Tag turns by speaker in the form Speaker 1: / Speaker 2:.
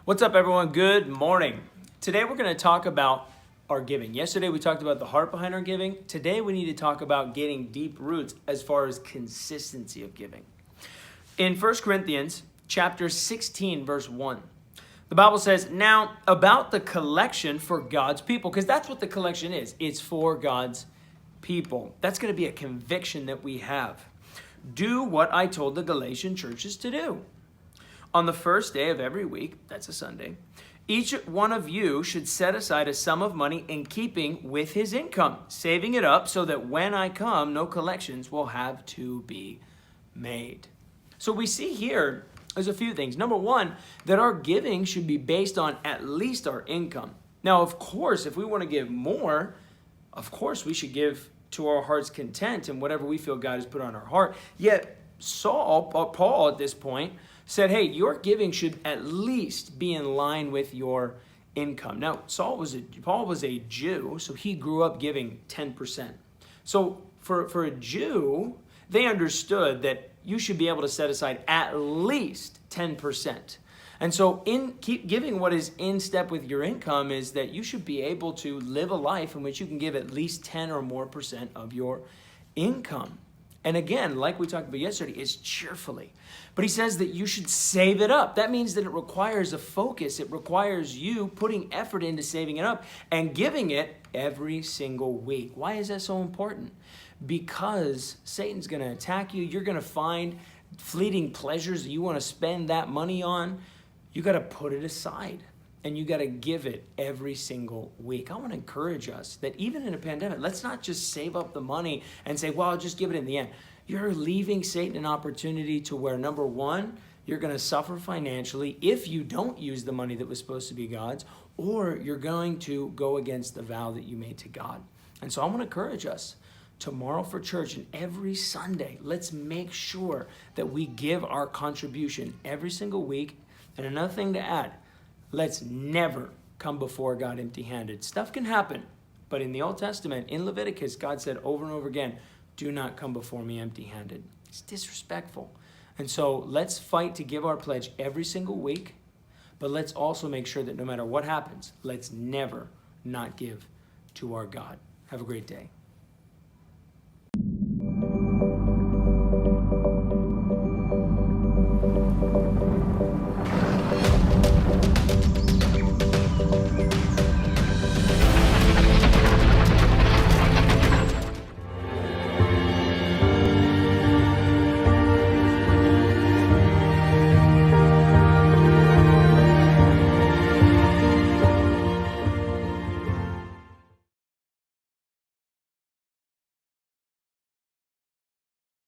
Speaker 1: What's up, everyone? Good morning. Today we're going to talk about our giving. Yesterday we talked about the heart behind our giving. Today we need to talk about getting deep roots as far as consistency of giving. In 1 Corinthians chapter 16, verse 1, the Bible says, now about the collection for God's people, because that's what the collection is. It's for God's people. That's going to be a conviction that we have. Do what I told the Galatian churches to do. On the first day of every week, that's a Sunday, each one of you should set aside a sum of money in keeping with his income, saving it up so that when I come, no collections will have to be made. So we see here, there's a few things. Number one, that our giving should be based on at least our income. Now, of course, if we want to give more, of course, we should give to our heart's content and whatever we feel God has put on our heart. Yet, Paul at this point, said, hey, your giving should at least be in line with your income. Now, Paul was a Jew, so he grew up giving 10%. So for a Jew, they understood that you should be able to set aside at least 10%. And so keep giving what is in step with your income is that you should be able to live a life in which you can give at least 10 or more % of your income. And again, like we talked about yesterday, it's cheerfully. But he says that you should save it up. That means that it requires a focus. It requires you putting effort into saving it up and giving it every single week. Why is that so important? Because Satan's going to attack you. You're going to find fleeting pleasures that you want to spend that money on. You got to put it aside. And you got to give it every single week. I want to encourage us that even in a pandemic, let's not just save up the money and say, well, I'll just give it in the end. You're leaving Satan an opportunity to where, number one, you're going to suffer financially if you don't use the money that was supposed to be God's, or you're going to go against the vow that you made to God. And so I want to encourage us tomorrow for church and every Sunday, let's make sure that we give our contribution every single week. And another thing to add, let's never come before God empty-handed. Stuff can happen, but in the Old Testament, in Leviticus, God said over and over again, do not come before me empty-handed. It's disrespectful. And so let's fight to give our pledge every single week, but let's also make sure that no matter what happens, let's never not give to our God. Have a great day.